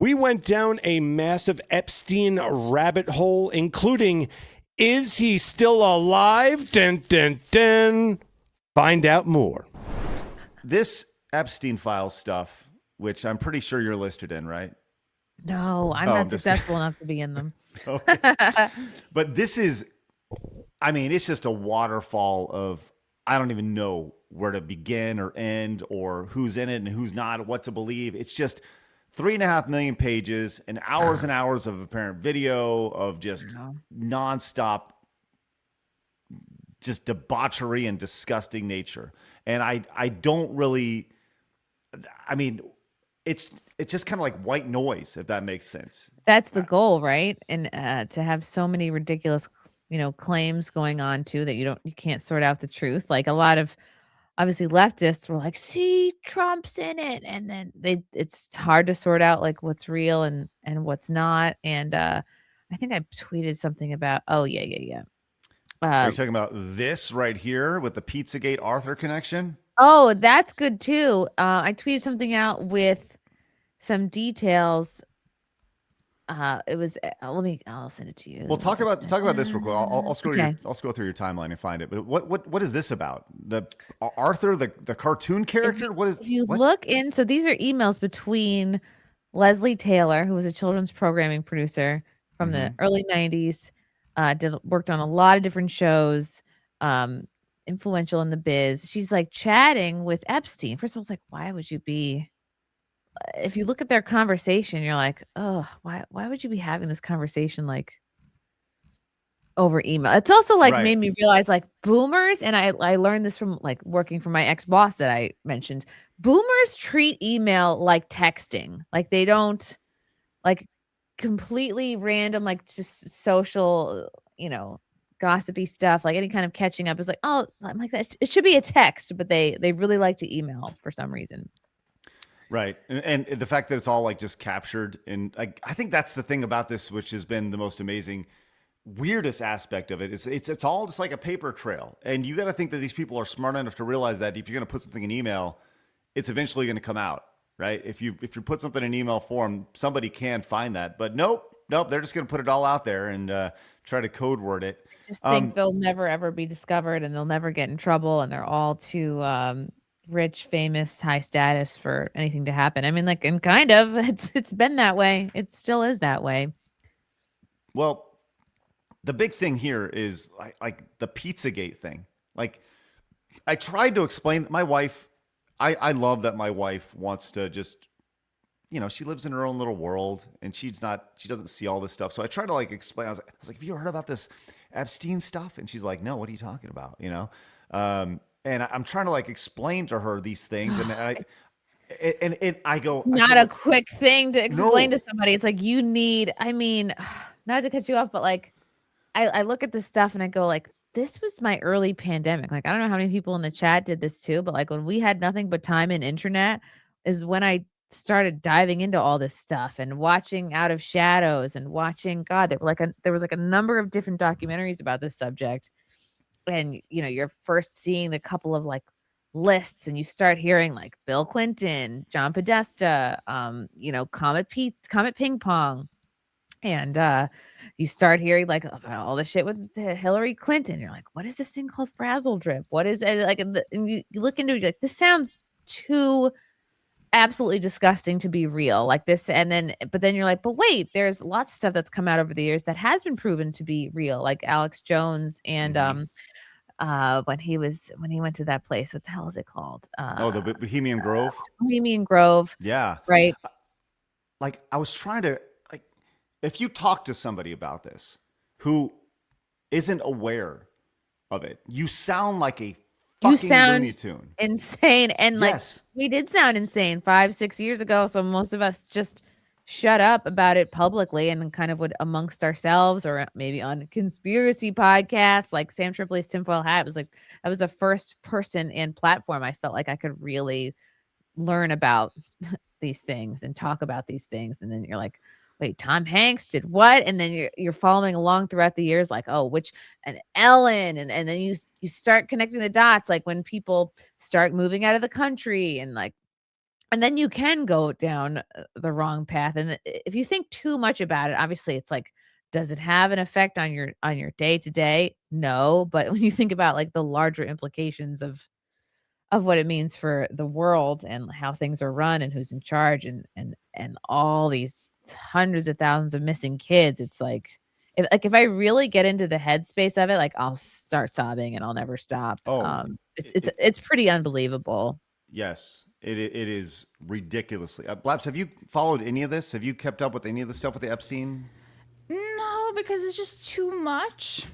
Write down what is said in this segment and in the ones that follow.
We went down a massive Epstein rabbit hole, including, is he still alive? Dun, dun, dun. Find out more. This Epstein files stuff, which I'm pretty sure you're listed in, right? No, I'm not successful enough to be in them. Okay. But this is, I mean, it's just a waterfall of, I don't even know where to begin or end or who's in it and who's not, what to believe. It's just 3.5 million pages and hours of apparent video of just nonstop, just debauchery and disgusting nature. And I don't really, I mean, it's just kind of like white noise, if that makes sense. That's the goal, right? And to have so many ridiculous, claims going on too that you can't sort out the truth. Like a lot of obviously leftists were like, "See, Trump's in it," and then it's hard to sort out like what's real and what's not. And I think I tweeted something about, oh yeah. Are you talking about this right here with the Pizzagate Arthur connection? Oh, that's good too. I tweeted something out with some details. It was. I'll send it to you. Well, talk about this real quick. I'll scroll through your timeline and find it. But what is this about? The Arthur, the cartoon character? If you look in, so these are emails between Leslie Taylor, who was a children's programming producer from the early 90s, worked on a lot of different shows, influential in the biz. She's like chatting with Epstein. First of all, it's like, why would you be? If you look at their conversation, you're like, oh, why would you be having this conversation like over email? It's also like made me realize like boomers, and I learned this from like working for my ex-boss that I mentioned. Boomers treat email like texting. Like they don't like completely random, like just social, gossipy stuff, like any kind of catching up is like, oh, I'm like that. It should be a text, but they really like to email for some reason. Right. And the fact that it's all like just captured. And I think that's the thing about this, which has been the most amazing, weirdest aspect of it. It's all just like a paper trail. And you got to think that these people are smart enough to realize that if you're going to put something in email, it's eventually going to come out. Right. If you put something in email form, somebody can find that. But nope. They're just going to put it all out there and try to code word it. Just think they'll never, ever be discovered and they'll never get in trouble. And they're all too rich, famous, high status for anything to happen. I mean, like, and kind of, it's been that way. It still is that way. Well, the big thing here is like the Pizzagate thing. Like, I tried to explain my wife. I love that my wife wants to just, she lives in her own little world and she doesn't see all this stuff. So I tried to like explain. I was like, have you heard about this Epstein stuff? And she's like, no, what are you talking about? And I'm trying to like explain to her these things, and I go, it's not a quick thing to explain to somebody. It's like you need. I mean, not to cut you off, but like, I look at this stuff and I go like, this was my early pandemic. Like, I don't know how many people in the chat did this too, but like when we had nothing but time and internet, is when I started diving into all this stuff and watching Out of Shadows and watching there was like a number of different documentaries about this subject. And, you're first seeing the couple of like lists and you start hearing like Bill Clinton, John Podesta, Comet Ping Pong. And you start hearing like about all the shit with Hillary Clinton. You're like, what is this thing called Frazzle Drip? What is it? Like, and you look into it, like, this sounds too absolutely disgusting to be real, like this. But then you're like, but wait, there's lots of stuff that's come out over the years that has been proven to be real, like Alex Jones and when he went to that place, what the hell is it called? The Bohemian Grove. Bohemian Grove. Yeah. Right. Like I was trying to like, if you talk to somebody about this who isn't aware of it, you sound like a fucking Looney Tune. Insane. And like we did sound insane 5-6 years ago. So most of us just shut up about it publicly and kind of would amongst ourselves or maybe on conspiracy podcasts like Sam Tripoli's Tinfoil Hat. It was like that was the first person and platform I felt like I could really learn about these things and talk about these things. And then you're like, wait, Tom Hanks did what? And then you're following along throughout the years, like, oh, and Ellen, and then you start connecting the dots, like when people start moving out of the country and like And then you can go down the wrong path. And if you think too much about it, obviously it's like, does it have an effect on your day to day? No. But when you think about like the larger implications of what it means for the world and how things are run and who's in charge and all these hundreds of thousands of missing kids, it's like if I really get into the headspace of it, like I'll start sobbing and I'll never stop. Oh, It's pretty unbelievable. yes, it is ridiculously. Blabs, have you followed any of this? Have you kept up with any of the stuff with the Epstein? No, because it's just too much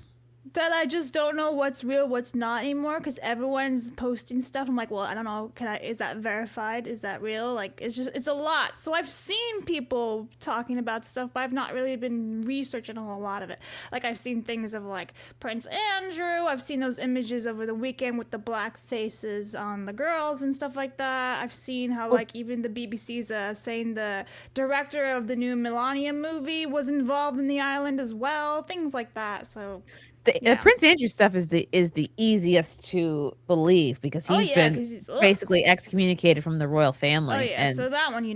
that I just don't know what's real, what's not anymore. Because everyone's posting stuff. I'm like, well, I don't know. Is that verified? Is that real? Like, it's a lot. So I've seen people talking about stuff, but I've not really been researching a whole lot of it. Like, I've seen things of like Prince Andrew. I've seen those images over the weekend with the black faces on the girls and stuff like that. I've seen how like even the BBC's saying the director of the new Millennium movie was involved in the island as well. Things like that. So. The Prince Andrew stuff is the easiest to believe because he's been basically excommunicated from the royal family. Oh yeah, so that one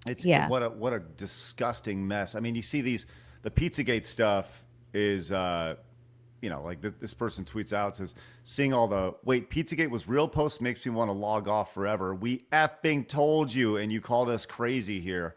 It's what a disgusting mess. I mean, you see the Pizzagate stuff is like this person tweets out, says, seeing all the Pizzagate was real post makes me want to log off forever. We effing told you and you called us crazy here.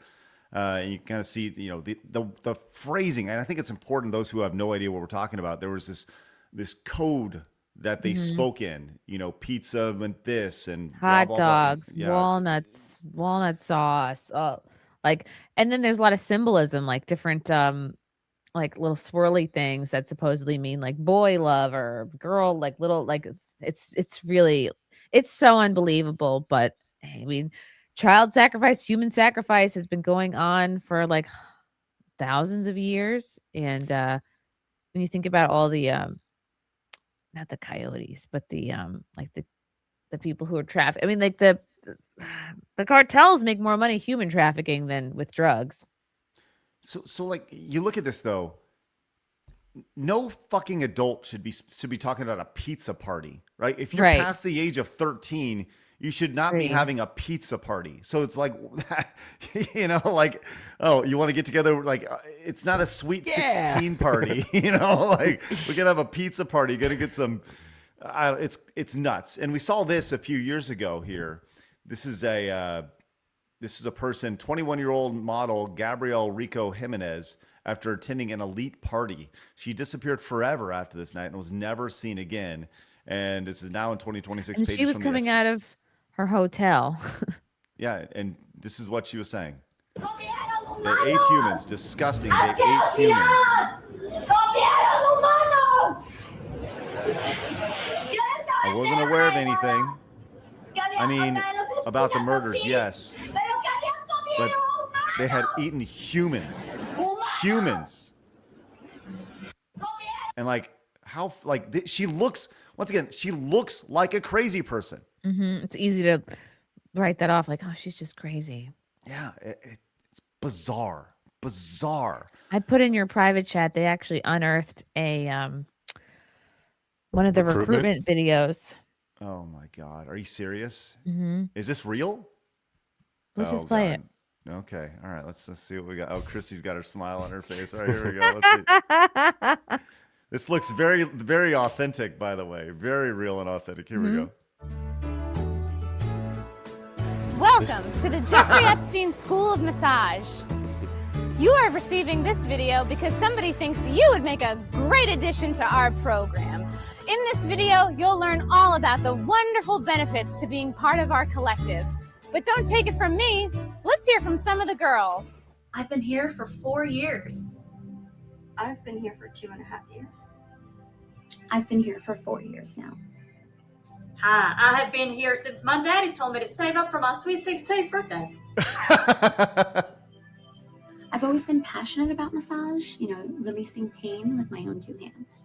And you kind of see, the phrasing. And I think it's important, those who have no idea what we're talking about, there was this code that they spoke in, pizza meant this and hot blah, blah, dogs, blah. Yeah. walnuts, walnut sauce. And then there's a lot of symbolism, like different, like little swirly things that supposedly mean like boy love or girl, like little, like it's really, it's so unbelievable. But I mean, child sacrifice, human sacrifice has been going on for like thousands of years. And when you think about all the not the coyotes, but the like the people who are trafficked, I mean, like the cartels make more money human trafficking than with drugs. So like you look at this though, no fucking adult should be talking about a pizza party, right? If you're past the age of 13, you should not be having a pizza party. So it's like, like, oh, you want to get together? Like, it's not a sweet 16 party, like we can have a pizza party, gonna get some, it's nuts. And we saw this a few years ago here. This is a person, 21-year-old model, Gabrielle Rico Jimenez, after attending an elite party. She disappeared forever after this night and was never seen again. And this is now in 2026. And she was coming out of her hotel. Yeah, and this is what she was saying. They ate humans. Disgusting. They ate humans. I wasn't aware of anything. I mean, about the murders, yes. But they had eaten humans. Humans. And like, how, like, she looks, once again, she looks like a crazy person. It's easy to write that off like, oh, she's just crazy. Yeah, it's bizarre. Bizarre. I put in your private chat, they actually unearthed a one of the recruitment videos. Oh my God. Are you serious? Mm-hmm. Is this real? Let's just play it. Okay. All right. Let's see what we got. Oh, Chrissy's got her smile on her face. All right, here we go. Let's see. This looks very, very authentic, by the way. Very real and authentic. Here we go. Welcome to the Jeffrey Epstein School of Massage. You are receiving this video because somebody thinks you would make a great addition to our program. In this video, you'll learn all about the wonderful benefits to being part of our collective. But don't take it from me. Let's hear from some of the girls. I've been here for 4 years. I've been here for 2.5 years. I've been here for 4 years now. Hi, I have been here since my daddy told me to save up for my sweet 16th birthday. I've always been passionate about massage, releasing pain with my own 2 hands.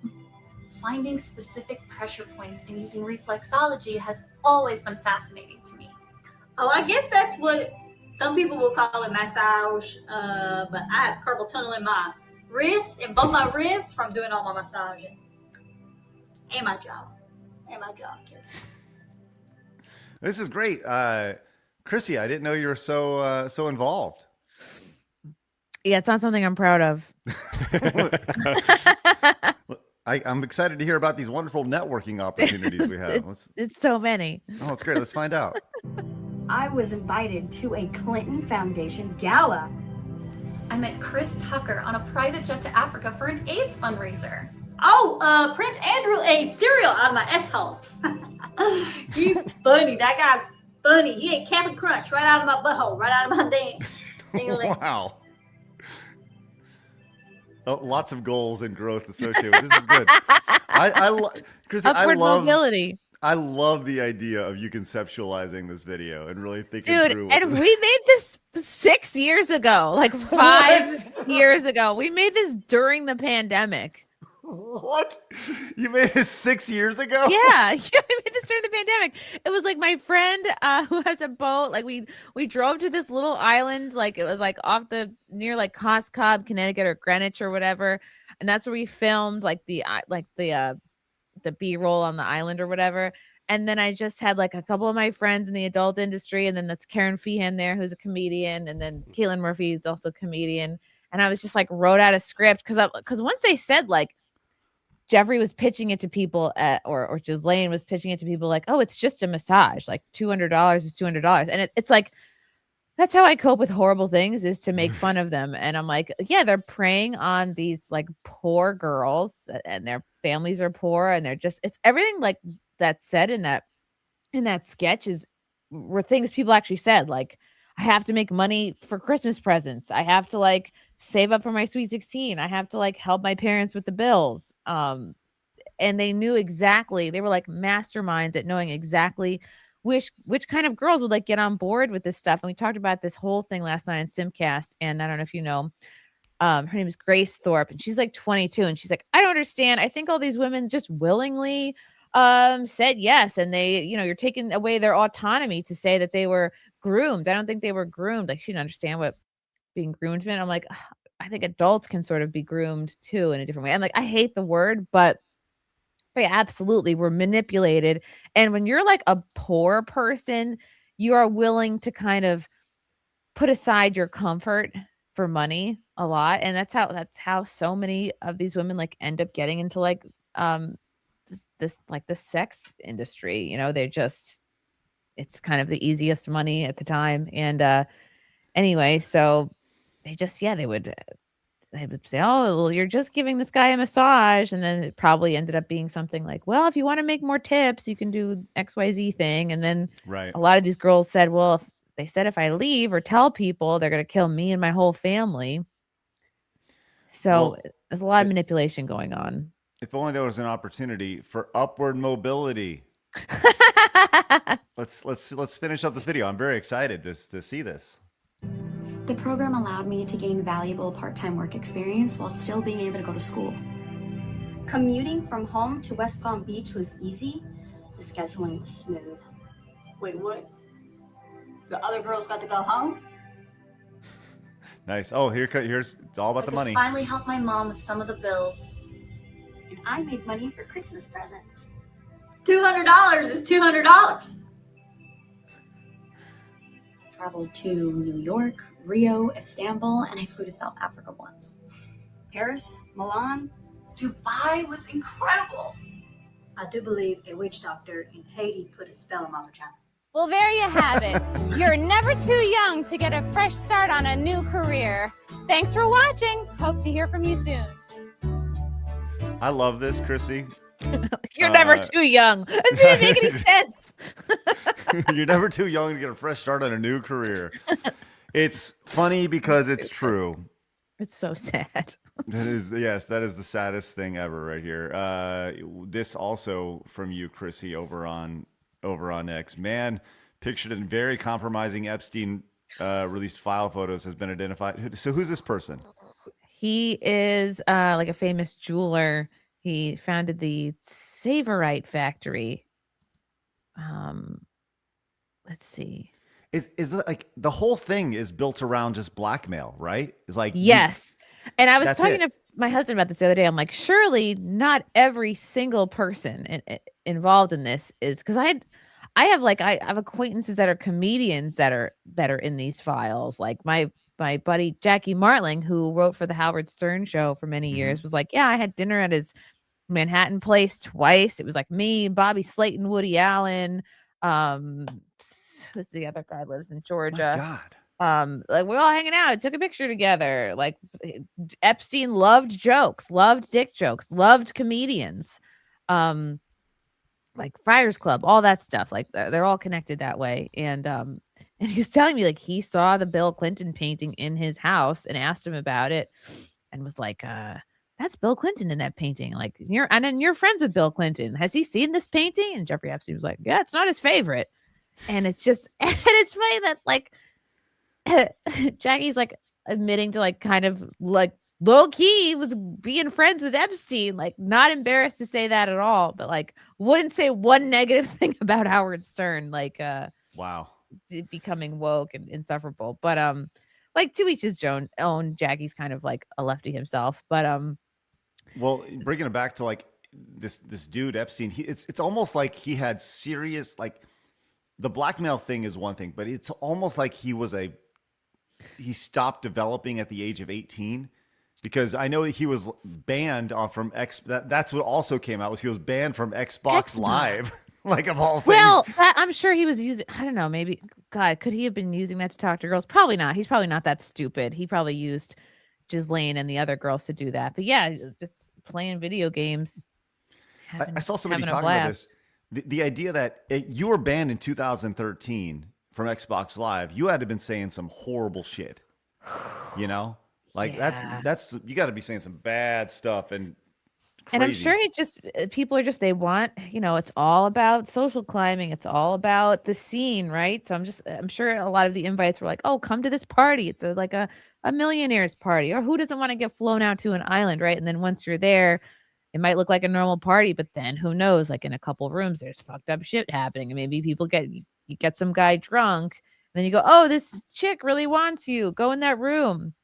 Finding specific pressure points and using reflexology has always been fascinating to me. Oh, I guess that's what some people will call it massage, but I have carpal tunnel in my wrists, in both my wrists, from doing all my massaging. And my jaw. Too. This is great. Chrissy, I didn't know you were so involved. Yeah, it's not something I'm proud of. I'm excited to hear about these wonderful networking opportunities we have. It's so many. Oh, it's great. Let's find out. I was invited to a Clinton Foundation gala. I met Chris Tucker on a private jet to Africa for an AIDS fundraiser. Oh, Prince Andrew ate cereal out of my asshole. He's funny. That guy's funny. He ate Cap'n Crunch right out of my butthole, right out of my damn. Wow. Oh, lots of goals and growth associated with this. Is good. Chrissy, Upward mobility. I love the idea of you conceptualizing this video and really thinking through. Dude, and we made this 6 years ago, like 5 years ago. We made this during the pandemic. What? You made this 6 years ago? Yeah, we made this during the pandemic. It was like my friend who has a boat. Like we drove to this little island, like it was like near like Coscob, Connecticut, or Greenwich or whatever, and that's where we filmed like the B-roll on the island or whatever. And then I just had like a couple of my friends in the adult industry, and then that's Karen Feehan there, who's a comedian, and then Caitlin Murphy is also a comedian. And I was just like wrote out a script because once they said like Jeffrey was pitching it to people or Ghislaine was pitching it to people like, oh, it's just a massage, like $200 is $200. And it's like, that's how I cope with horrible things, is to make fun of them. And I'm like, yeah, they're preying on these like poor girls, and their families are poor, and it's everything like that's said in that sketch were things people actually said. Like, I have to make money for Christmas presents. I have to like save up for my Sweet 16. I have to like help my parents with the bills. And they knew exactly, they were like masterminds at knowing exactly which kind of girls would like get on board with this stuff. And we talked about this whole thing last night in Simcast. And I don't know if you know, her name is Grace Thorpe, and she's like 22. And she's like, I don't understand. I think all these women just willingly said yes. And they, you're taking away their autonomy to say that they were groomed. I don't think they were groomed. Like, she didn't understand what being groomed meant. I'm like, I think adults can sort of be groomed too in a different way. I'm like, I hate the word, but they absolutely were manipulated. And when you're like a poor person, you are willing to kind of put aside your comfort for money a lot. And that's how so many of these women like end up getting into like this like the sex industry. They're just, it's kind of the easiest money at the time. And anyway, so they just, they would say, oh, well, you're just giving this guy a massage. And then it probably ended up being something like, well, if you want to make more tips, you can do XYZ thing. And then a lot of these girls said, well, if I leave or tell people, they're going to kill me and my whole family. So there's a lot of manipulation going on. If only there was an opportunity for upward mobility. Let's finish up this video. I'm very excited to see this. The program allowed me to gain valuable part-time work experience while still being able to go to school. Commuting from home to West Palm Beach was easy. The scheduling was smooth. Wait, what? The other girls got to go home? Nice. Oh, here's it's all about the money. Finally helped my mom with some of the bills. And I made money for Christmas presents. $200 is $200. Traveled to New York, Rio, Istanbul, and I flew to South Africa once. Paris, Milan. Dubai was incredible. I do believe a witch doctor in Haiti put a spell on my vagina. Well, there you have it. You're never too young to get a fresh start on a new career. Thanks for watching. Hope to hear from you soon. I love this, Chrissy. You're never too young. That doesn't make any sense. You're never too young to get a fresh start on a new career. It's funny because it's true. It's so sad. That is the saddest thing ever right here. This also from you, Chrissy, over on X. Man, pictured in very compromising Epstein released file photos has been identified. So who's this person? He is like a famous jeweler. He founded the Savorite factory. Let's see. Is it like the whole thing is built around just blackmail, right? It's like yes. And I was talking to my husband about this the other day. I'm like, surely not every single person involved in this is, because I have acquaintances that are comedians that are in these files. Like my buddy Jackie Martling, who wrote for the Howard Stern show for many years, was like, yeah, I had dinner at his Manhattan place twice. It was like me, Bobby Slayton, Woody Allen. Who's the other guy lives in Georgia? My God. Like we're all hanging out, took a picture together. Like Epstein loved jokes, loved dick jokes, loved comedians. Like Friars Club, all that stuff. Like they're all connected that way. And he was telling me like he saw the Bill Clinton painting in his house and asked him about it and was like, that's Bill Clinton in that painting. Like you're friends with Bill Clinton. Has he seen this painting? And Jeffrey Epstein was like, yeah, it's not his favorite. And it's just, and it's funny that like Jackie's like admitting to like kind of like low key was being friends with Epstein, like not embarrassed to say that at all, but like wouldn't say one negative thing about Howard Stern, like wow, becoming woke and insufferable. But like to each his own. Jackie's kind of like a lefty himself, but well, bringing it back to like this dude Epstein, it's almost like he had serious, like the blackmail thing is one thing, but it's almost like he stopped developing at the age of 18, because I know he was banned from that's what also came out, was he was banned from Xbox Live, like of all things. Well, I'm sure he was using, I don't know, maybe, God, could he have been using that to talk to girls? Probably not. He's probably not that stupid. He probably used Ghislaine and the other girls to do that. But yeah, just playing video games. I saw somebody talking about this. The idea that you were banned in 2013 from Xbox Live, you had to have been saying some horrible shit, you know, like that's you got to be saying some bad stuff and crazy. And I'm sure people are just, they want, it's all about social climbing. It's all about the scene, right? So I'm sure a lot of the invites were like, oh, come to this party. It's like a millionaire's party, or who doesn't want to get flown out to an island, right? And then once you're there, it might look like a normal party, but then who knows? Like in a couple rooms, there's fucked up shit happening. And maybe people you get some guy drunk, and then you go, oh, this chick really wants you. Go in that room.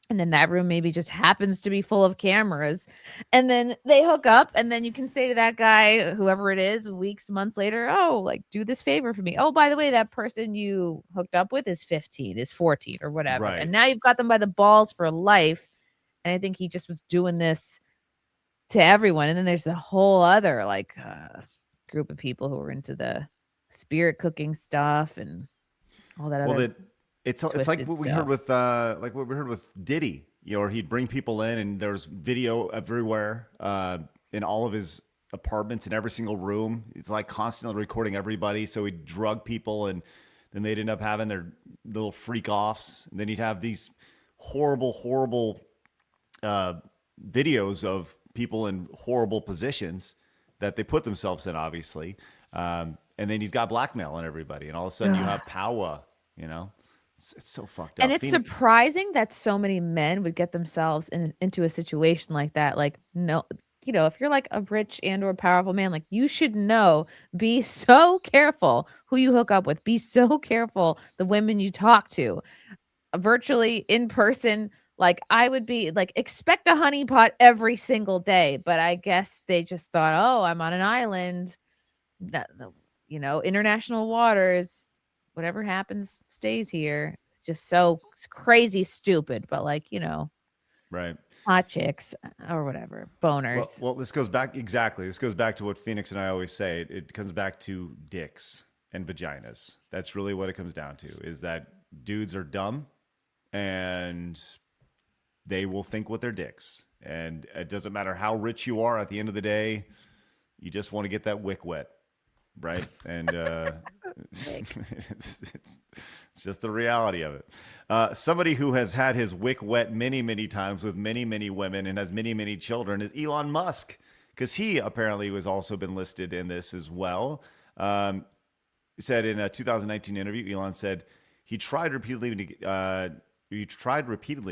And then that room maybe just happens to be full of cameras. And then they hook up, and then you can say to that guy, whoever it is, weeks, months later, oh, like, do this favor for me. Oh, by the way, that person you hooked up with is 15, is 14 or whatever. Right. And now you've got them by the balls for life. And I think he just was doing this to everyone. And then there's the whole other like group of people who were into the spirit cooking stuff and all that other it's like what we heard with Diddy, or he'd bring people in and there's video everywhere in all of his apartments, in every single room. It's like constantly recording everybody. So he'd drug people, and then they'd end up having their little freak offs, and then he'd have these horrible videos of people in horrible positions that they put themselves in, obviously. And then he's got blackmail on everybody, and all of a sudden you have power, it's so fucked up. And it's surprising that so many men would get themselves into a situation like that. Like, no, if you're like a rich and or powerful man, like you should know, be so careful who you hook up with, be so careful the women you talk to, virtually in person. Like I would be like, expect a honeypot every single day. But I guess they just thought, oh, I'm on an island, that, international waters, whatever happens stays here. It's just so crazy stupid, but like, right. Hot chicks or whatever, boners. Well, this goes back. Exactly. This goes back to what Phoenix and I always say. It comes back to dicks and vaginas. That's really what it comes down to, is that dudes are dumb and they will think with their dicks. And it doesn't matter how rich you are. At the end of the day, you just want to get that wick wet. Right. And it's just the reality of it. Somebody who has had his wick wet many, many times with many, many women and has many, many children is Elon Musk, because he apparently has also been listed in this as well. He said in a 2019 interview, Elon said he tried repeatedly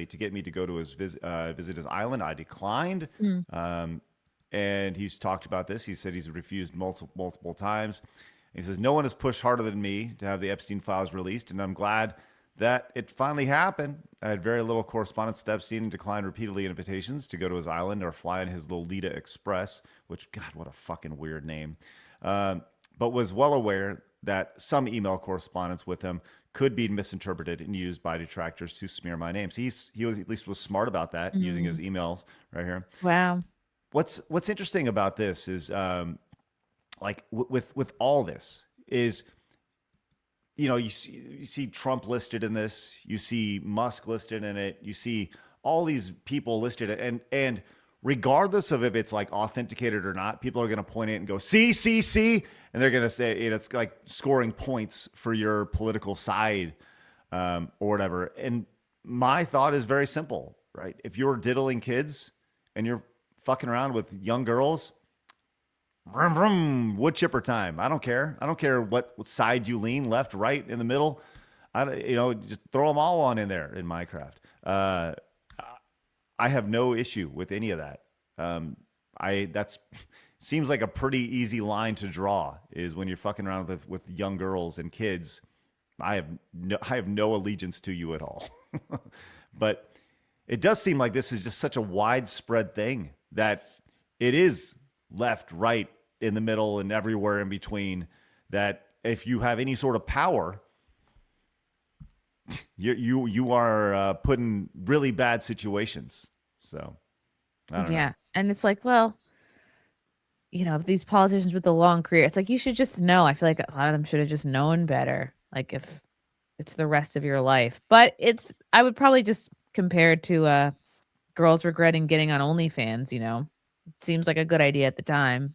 to get me to go to his visit his island. I declined. And he's talked about this. He said he's refused multiple times. He says, no one has pushed harder than me to have the Epstein files released, and I'm glad that it finally happened. I had very little correspondence with Epstein and declined repeatedly invitations to go to his island or fly in his Lolita Express, which, God, what a fucking weird name. But was well aware that some email correspondence with him could be misinterpreted and used by detractors to smear my name. So he was, at least was smart about that, using his emails right here. Wow. What's interesting about this is like with all this is, you know, you see Trump listed in this, you see Musk listed in it, you see all these people listed, and regardless of if it's like authenticated or not, people are going to point it and go, see, and they're going to say it's like scoring points for your political side or whatever. And my thought is very simple, right? If you're diddling kids and you're fucking around with young girls, vroom, vroom, wood chipper time. I don't care. I don't care what side you lean, left, right, in the middle. Just throw them all on in there in Minecraft. I have no issue with any of that. That's seems like a pretty easy line to draw, is when you're fucking around with young girls and kids. I have no allegiance to you at all. But it does seem like this is just such a widespread thing that it is left, right, in the middle, and everywhere in between, that if you have any sort of power, you are put in really bad situations. So I don't know. And it's like, well, you know, these politicians with the long career, it's like, you should just know. I feel like a lot of them should have just known better, like if it's the rest of your life. But I would probably just compare it to girls regretting getting on OnlyFans. You know, it seems like a good idea at the time.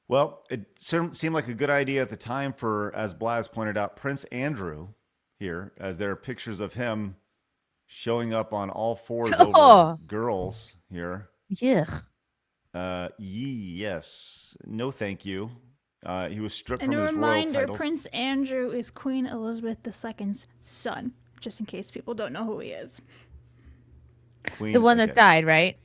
Well, it seemed like a good idea at the time for, as Blabs pointed out, Prince Andrew here, as there are pictures of him showing up on all fours over girls here. Yeah. Yes. No, thank you. He was stripped And from a his royal reminder, titles. Prince Andrew is Queen Elizabeth II's son, just in case people don't know who he is. The one that died, right?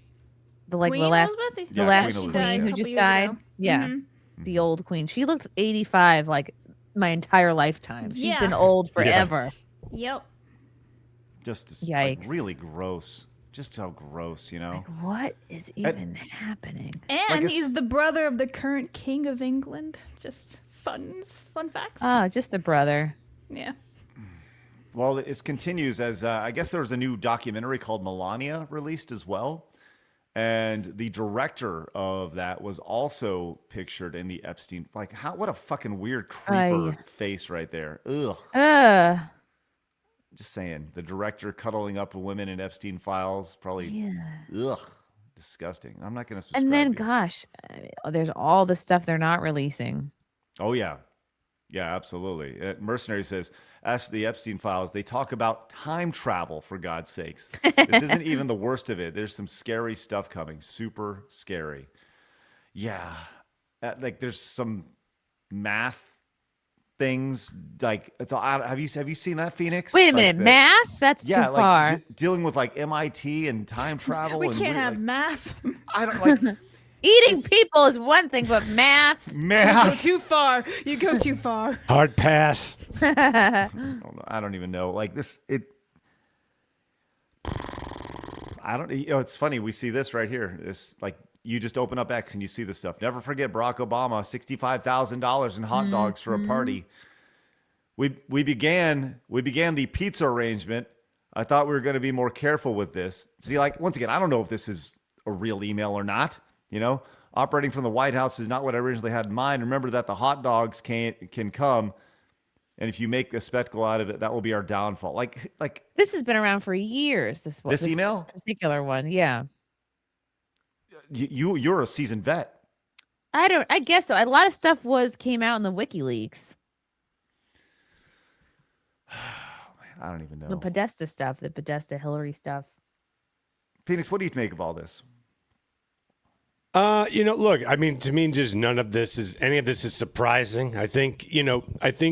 The Queen last Queen queen who couple just years died. ago. Yeah. Mhm. The old queen. She looked 85 like my entire lifetime. She's Yeah. been old forever. Yep. Just like, Yikes. really gross. Just how gross, you know? Like, what is even happening? And he's the brother of the current King of England. Just fun facts. Oh, just the brother. Yeah. Well, it continues as I guess there was a new documentary called Melania released as well. And the director of that was also pictured in the Epstein. Like, what a fucking weird creeper face right there. Ugh. Just saying. The director cuddling up with women in Epstein files. Probably, ugh, disgusting. I'm not going to subscribe. And then, to you. gosh, there's all the stuff they're not releasing. Oh, yeah. Yeah, absolutely. Mercenary says, as for the Epstein files, they talk about time travel, for God's sakes. This isn't even the worst of it. There's some scary stuff coming. Super scary. Yeah. Like, there's some math things. Like, it's all. Have you seen that, Phoenix? Wait a minute. Math? That's too far. Dealing with like MIT and time travel. We and can't have math. I don't like. Eating people is one thing, but math. You go too far. You go too far. Hard pass. I don't even know. Like this, I don't. You know, it's funny. We see this right here. It's like you just open up X and you see this stuff. Never forget Barack Obama, $65,000 in hot dogs for a party. We began the pizza arrangement. I thought we were going to be more careful with this. See, like, once again, I don't know if this is a real email or not. You know, operating from the White House is not what I originally had in mind. Remember that the hot dogs can come, and if you make a spectacle out of it, that will be our downfall. Like this has been around for years. This email, particular one, yeah. You're a seasoned vet. I guess so. A lot of stuff came out in the WikiLeaks. I don't even know. The Podesta stuff, the Podesta Hillary stuff. Phoenix, what do you make of all this? Look, I mean, to me, just any of this is surprising. I think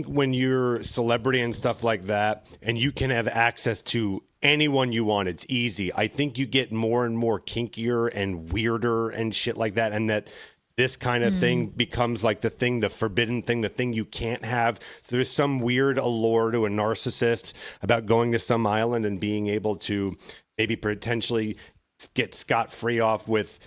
when you're a celebrity and stuff like that, and you can have access to anyone you want, it's easy. I think you get more and more kinkier and weirder and shit like that. And that this kind of thing becomes like the forbidden thing, the thing you can't have. So there's some weird allure to a narcissist about going to some island and being able to maybe potentially get scot-free off with,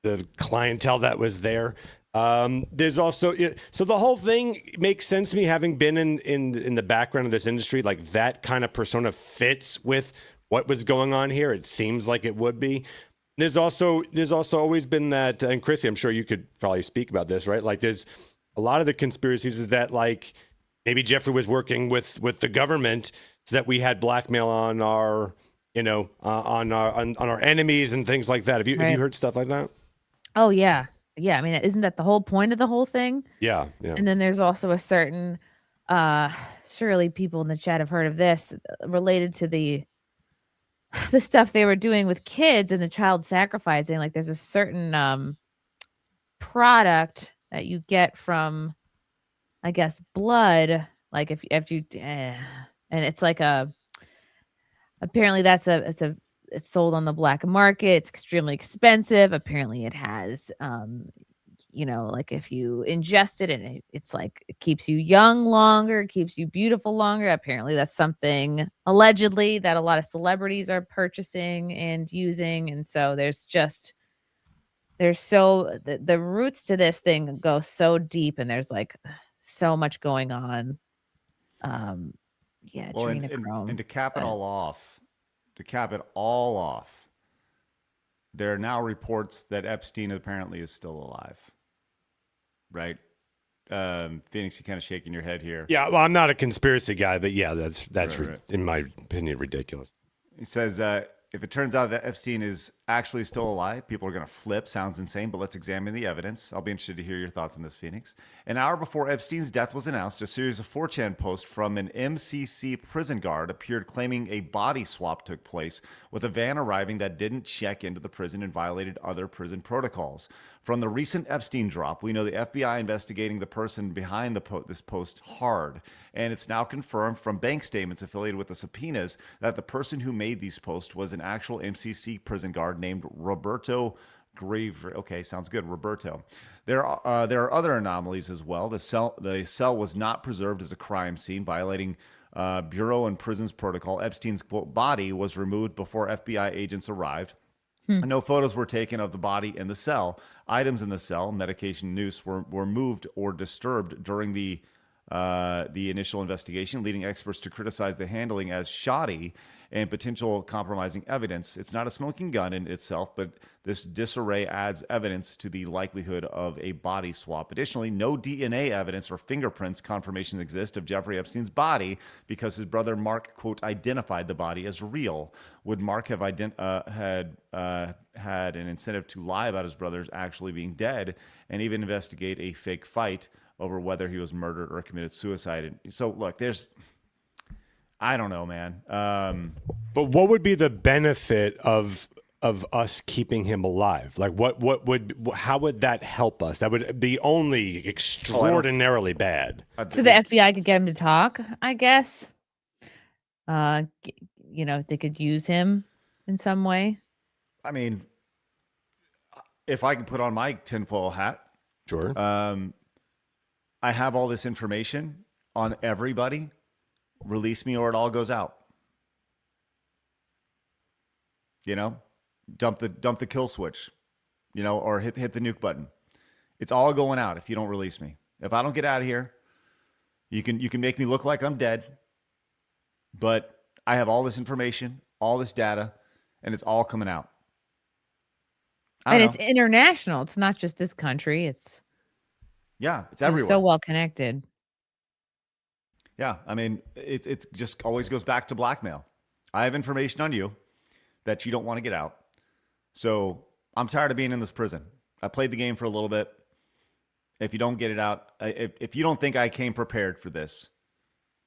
the clientele that was there. There's also so the whole thing makes sense to me, having been in the background of this industry. Like that kind of persona fits with what was going on here. It seems like it would be. There's also always been that, and Chrissy, I'm sure you could probably speak about this, right? Like there's a lot of the conspiracies is that like maybe Jeffrey was working with the government so that we had blackmail on our on our enemies and things like that. Have you heard stuff like that? Oh yeah. Yeah, I mean, isn't that the whole point of the whole thing? Yeah. And then there's also a certain, surely people in the chat have heard of this, related to the stuff they were doing with kids and the child sacrificing. Like there's a certain product that you get from, I guess, blood. Like if you, and it's like apparently it's sold on the black market. It's extremely expensive. Apparently it has, like if you ingest it and it's like, it keeps you young longer, it keeps you beautiful longer. Apparently that's something allegedly that a lot of celebrities are purchasing and using. And so the roots to this thing go so deep, and there's like so much going on. Well, Adrenochrome. and to cap it all off, there are now reports that Epstein apparently is still alive. Right? Phoenix, you kind of shaking your head here. Yeah, well, I'm not a conspiracy guy, but yeah, that's Right. in my opinion ridiculous. He says, if it turns out that Epstein is actually still alive, people are going to flip. Sounds insane, but let's examine the evidence. I'll be interested to hear your thoughts on this, Phoenix. An hour before Epstein's death was announced, a series of 4chan posts from an MCC prison guard appeared claiming a body swap took place, with a van arriving that didn't check into the prison and violated other prison protocols. From the recent Epstein drop, we know the FBI investigating the person behind this post hard, and it's now confirmed from bank statements affiliated with the subpoenas that the person who made these posts was an actual MCC prison guard named Roberto Grave. Okay, sounds good, Roberto. There are other anomalies as well. The cell was not preserved as a crime scene, violating Bureau and Prisons protocol. Epstein's quote body was removed before FBI agents arrived. No photos were taken of the body in the cell. Items in the cell, medication, noose, were moved or disturbed during the initial investigation, leading experts to criticize the handling as shoddy and potential compromising evidence. It's not a smoking gun in itself, but this disarray adds evidence to the likelihood of a body swap. Additionally, no DNA evidence or fingerprints confirmations exist of Jeffrey Epstein's body because his brother Mark, quote, identified the body as real. Would Mark have had an incentive to lie about his brothers actually being dead and even investigate a fake fight over whether he was murdered or committed suicide? And so, look, I don't know, man. But what would be the benefit of us keeping him alive? Like, how would that help us? That would be only extraordinarily bad. So the FBI could get him to talk, I guess. They could use him in some way. I mean, if I could put on my tinfoil hat, sure. I have all this information on everybody. Release me or it all goes out. Dump the kill switch, or hit the nuke button. It's all going out if you don't release me. If I don't get out of here, you can make me look like I'm dead, but I have all this information, all this data, and it's all coming out. It's international. It's not just this country. It's everywhere. So well connected. Yeah, I mean, it just always goes back to blackmail. I have information on you that you don't want to get out. So I'm tired of being in this prison. I played the game for a little bit. If you don't get it out, if you don't think I came prepared for this,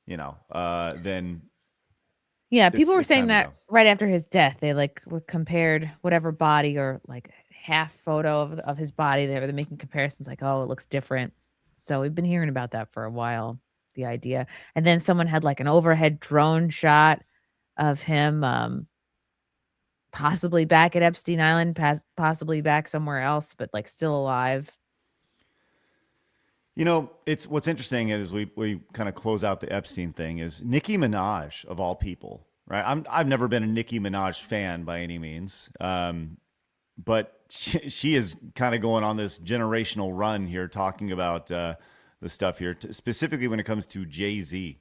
then... Yeah, people were saying that right after his death. They compared whatever body or like half photo of his body. They were making comparisons like, oh, it looks different. So we've been hearing about that for a while. The idea. And then someone had like an overhead drone shot of him possibly back at Epstein Island, possibly back somewhere else, but like still alive. It's what's interesting is we kind of close out the Epstein thing is Nicki Minaj of all people, right? I've never been a Nicki Minaj fan by any means. But she is kind of going on this generational run here, talking about the stuff here, specifically when it comes to Jay-Z.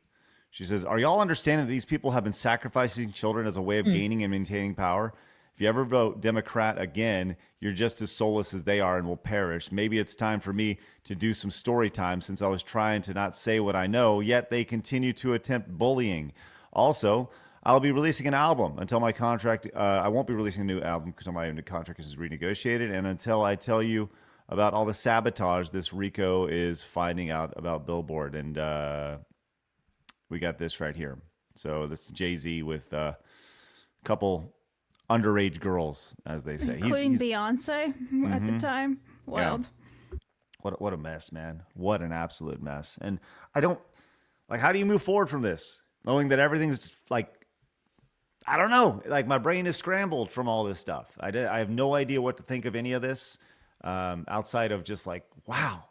She says, are y'all understanding that these people have been sacrificing children as a way of gaining and maintaining power? If you ever vote Democrat again, you're just as soulless as they are and will perish. Maybe it's time for me to do some story time since I was trying to not say what I know, yet they continue to attempt bullying. Also, I'll be releasing an album until my contract. I won't be releasing a new album until my contract is renegotiated, and until I tell you about all the sabotage this Rico is finding out about Billboard. And we got this right here. So this is Jay-Z with a couple underage girls, as they say, including Beyonce at the time. Wild. Yeah. What a mess, man. What an absolute mess. And I don't like. How do you move forward from this, knowing that everything's like, I don't know, like my brain is scrambled from all this stuff. I have no idea what to think of any of this, outside of just like, wow,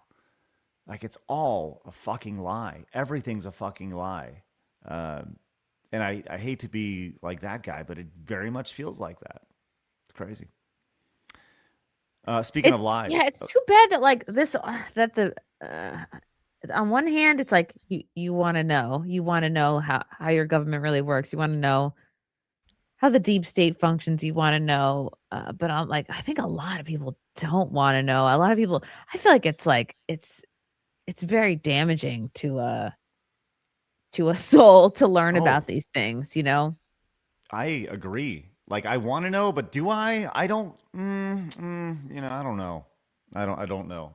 like it's all a fucking lie. Everything's a fucking lie. And I hate to be like that guy, but it very much feels like that. It's crazy. Speaking of lies. Yeah, it's too bad that like this, that the, on one hand, it's like you want to know how your government really works. You want to know how the deep state functions. You want to know, but I'm like, I think a lot of people don't want to know. A lot of people, I feel like it's very damaging to a soul to learn about these things, you know? I agree. Like, I want to know, but do I? I don't, I don't know. I don't know.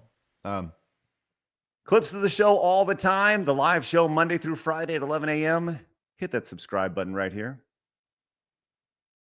Clips of the show all the time. The live show Monday through Friday at 11 a.m. Hit that subscribe button right here.